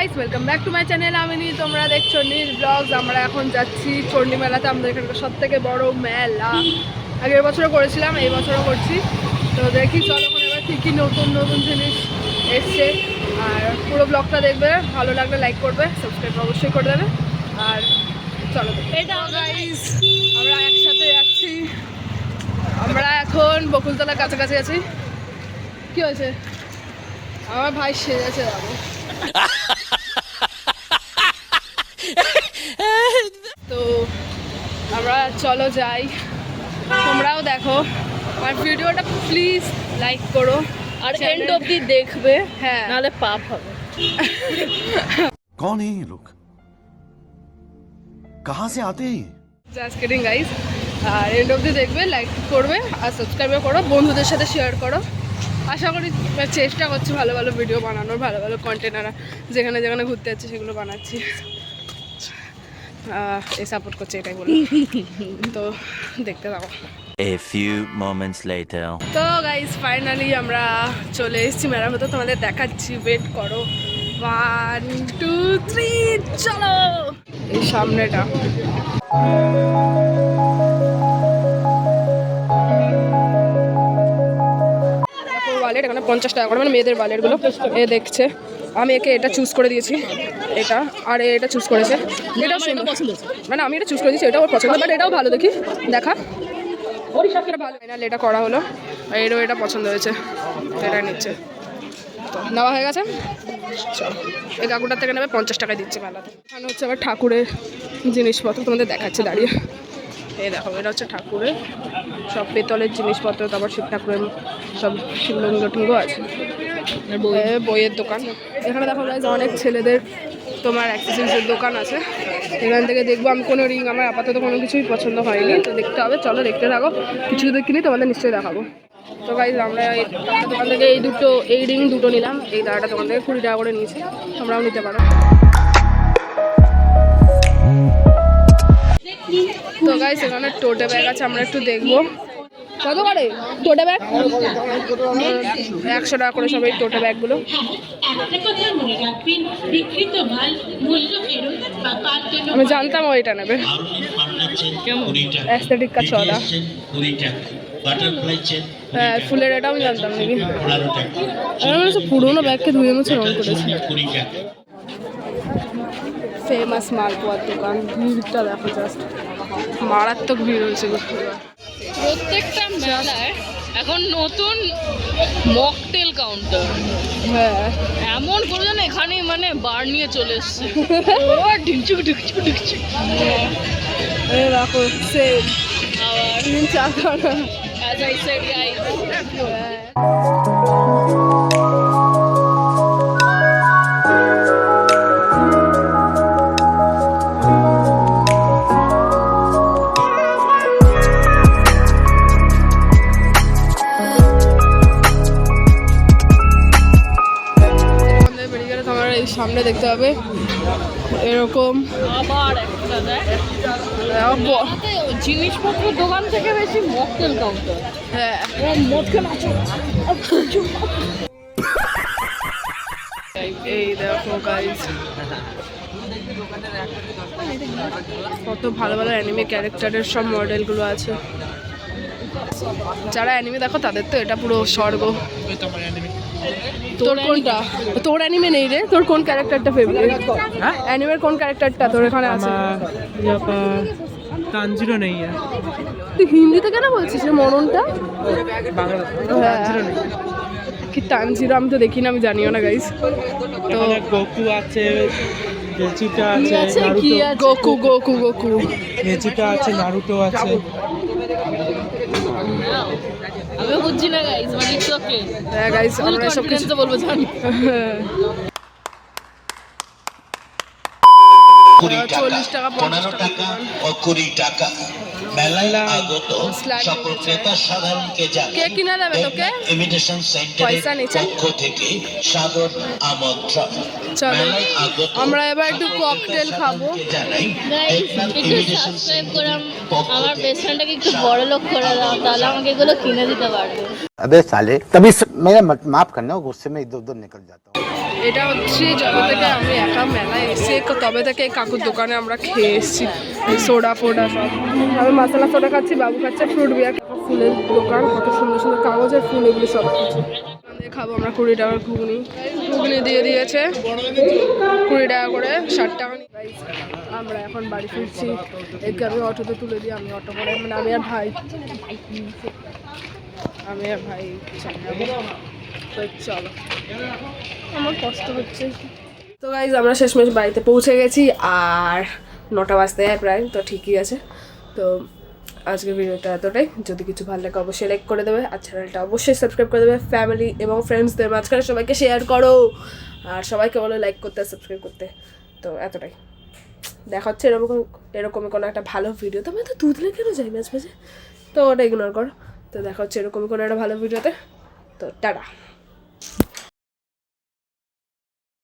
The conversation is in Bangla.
Guys, welcome back to my channel. আমি তোমরা দেখছো নীল ব্লগস। আমরা এখন যাচ্ছি চণ্ডী মেলাতে, আমাদের এখানকার সব থেকে বড় মেলা। আগের বছরও করেছিলাম, এই বছরও করছি। তো দেখি চলো এখন এবার কী কী নতুন নতুন জিনিস এসছে। আর পুরো ব্লগটা দেখবে, ভালো লাগলে লাইক করবে, সাবস্ক্রাইব অবশ্যই করে দেবে। আর চলো গাইস, আমরা একসাথে যাচ্ছি। আমরা এখন বকুলতলার কাছাকাছি আছি। কি হয়েছে? আমার ভাই সেজেছে যাবো। তো আমরা চলো যাই, তোমরাও দেখো আর ভিডিওটা প্লিজ লাইক করো আর এন্ড অবধি দেখবে। হ্যাঁ, নাহলে পাপ হবে। कौन है ये लोग? कहाँ से आते हैं? Just kidding guys. আর এন্ড অবধি দেখবে, লাইক করবে আর সাবস্ক্রাইব করো, বন্ধুদের সাথে শেয়ার করো। আশা করি চেষ্টা করছি ভালো ভালো ভিডিও বানানোর, ভালো ভালো কন্টেন্ট আনা, যেখানে যেখানে ঘুরতে যাচ্ছি সেগুলো বানাচ্ছি। এই সাপোর্ট করছে, এটাই বলি। তো দেখতে থাকো। A few moments later. তো গাইস ফাইনালি আমরা চলে এসেছি মেলার মতো, তোমাদের দেখাচ্ছি, ওয়েট করো। 1 2 3 চলো। এই সামনেটা ওয়ালেট এখানে 50 টাকা করে, মানে মেয়েদের ওয়ালেটগুলো। এ দেখছে, আমি একে এটা চুজ করে দিয়েছি, এটা, আর এটা চুজ করেছে। এটাও সুন্দর পছন্দ, মানে আমি এটা চুজ করে দিয়েছি, এটাও ওর পছন্দ, বাট এটাও ভালো, দেখি দেখা ভালো। ফাইনাল এটা করা হলো, আর এরও এটা পছন্দ হয়েছে, এটা নিচ্ছে। তো নেওয়া হয়ে গেছে। চল, এই কাকুটার থেকে নেবে 50 টাকায় দিচ্ছে মেলাতে। এখানে হচ্ছে আবার ঠাকুরের জিনিসপত্র, তোমাদের দেখাচ্ছে দাঁড়িয়ে। এই দেখো, এটা হচ্ছে ঠাকুরের সব পেতলের জিনিসপত্র, তারপর শিব ঠাকুরের সব শিবলিঙ্গ টিঙ্গ আছে। বইয়ের দোকান এখানে দেখো গাইজ, অনেক ছেলেদের তোমার অ্যাক্সেসরিজের দোকান আছে। এখান থেকে দেখবো। আমি কোনো রিং, আমার আপাতত কোনো কিছুই পছন্দ হয়নি, তো দেখতে হবে। চলো দেখতে থাকো, কিছু যদি কিনি তোমাদের নিশ্চয়ই দেখাবো। তো গাইজ আমরা এই দোকান থেকে এই রিং দুটো নিলাম। এই দাঁড়াটা দোকান থেকে 20 টাকা করে নিয়েছি, তোমরাও নিতে পারো। তো গাইজ এখানে টোটে ব্যাগ আছে, আমরা একটু দেখবো। কত করে টোটে ব্যাগ? 100 টাকা করে সব এই টোটে ব্যাগগুলো। আমি জানতাম ওইটা নেবে। অ্যাস্থেটিক কা 14। হ্যাঁ, ফুলের এটাও আমি জানতাম নাকি। আমি পুরোনো ব্যাগকে ধুয়ে মুছে রং করেছি। ফেমাস মালপোয়ার দোকান, ভিড়টা দেখো জাস্ট, মারাত্মক ভিড় হয়েছে। প্রত্যেকটা মেলায় এখন নতুন মকটেল কাউন্টার। হ্যাঁ, এমন করে যেন এখানে মানে বার নিয়ে চলে এসছে। ঢিকচুক ঢিকচুক ঢিকচুক। এই দেখো সেম আবার 3-4 টাকা। as I said guys, সামনে দেখতে হবে এরকম আবার একটা জিনিসপত্রের দোকান থেকে বেশি মকটেল কাউন্টার। হ্যাঁ, মদ খেলা এই দেখো গাইস, কত ভালো ভালো অ্যানিমে ক্যারেক্টারের সব মডেলগুলো আছে। যারা অ্যানিমে দেখো তাদের তো এটা পুরো স্বর্গ। তোর কোনটা? তোর অ্যানিমে নেই রে? তোর কোন ক্যারেক্টারটা ফেভারিট? হ্যাঁ, অ্যানিমের কোন ক্যারেক্টারটা তোর এখানে আছে? तांजीरो नहीं है। তুই হিন্দিতে কেন বলছিস রে মরণটা? बांग्ला তানজিরো নেই কি? তানজিরো আমি তো দেখি না, আমি জানিও না গাইস। তো गोकू আছে, ভেজিটা আছে, কি নারুটো। আছে? গোকু গোকু গোকু ভেজিটা আছে, নারুটো আছে। আমি বুঝছি না গাইস, মানে ইটস ওকে। হ্যাঁ গাইস, আমরা সব কিছু বলবো জানি। 40 টাকা 15 টাকা ও 20 টাকা মেলায় আগত সকল ক্রেতা সাধারণকে কে কিনে দেবে তোকে? ইমিটেশন সেন্টারের পয়সা নিচে পক্ষ থেকে সাদর আমন্ত্রণ। চলো মেলায় আগত আমরা এবার একটু ককটেল খাবো। জানাই গাইস একটু সাবস্ক্রাইব করে আমার বেস্ট ফ্রেন্ডটাকে একটু বড় লোক করে দাও, তাহলে আমাকে এগুলো কিনে দিতে পারবে। अबे साले तभी मेरा माफ करना, गुस्से में इधर उधर निकल जाता हूँ। এটা হচ্ছে যবে থেকে আমি একা মেলায় এসে তবে থেকে এই কাকুর দোকানে আমরা খেয়ে এসেছি সোডা ফোডা সব। আমি মশলা সোডা খাচ্ছি, বাবু খাচ্ছে ফ্রুট বিয়ার। ফুলের দোকান, কত সুন্দর সুন্দর কাগজের ফুল, এগুলো সব কিছু খাবো আমরা। 20 টাকার ঘুগনি দিয়ে দিয়েছে 20 টাকা করে, 60 টাকা নিয়ে। আমরা এখন বাড়ি ফিরছি। একে আমি অটোতে তুলে দিই, আমি অটো করে, মানে আমি আর ভাই তো চলো, আমার কষ্ট হচ্ছে। তো গাইজ আমরা শেষমেশ বাড়িতে পৌঁছে গেছি, আর 9টা বাজতে যায় প্রায়, তো ঠিকই আছে। তো আজকের ভিডিওটা এতটাই। যদি কিছু ভালো লাগে অবশ্যই লাইক করে দেবে, আর চ্যানেলটা অবশ্যই সাবস্ক্রাইব করে দেবে। ফ্যামিলি এবং ফ্রেন্ডসদের মাঝখানে সবাইকে শেয়ার করো, আর সবাইকে বলো লাইক করতে, সাবস্ক্রাইব করতে। তো এতটাই, দেখা হচ্ছে এরকমই কোনো একটা ভালো ভিডিও। তো আমি তো দুধ লেগে কেন যাই মাঝে মাঝে, তো ওটা ইগনোর করো। তো দেখা হচ্ছে এরকমই কোনো একটা ভালো ভিডিওতে। তো টাটা।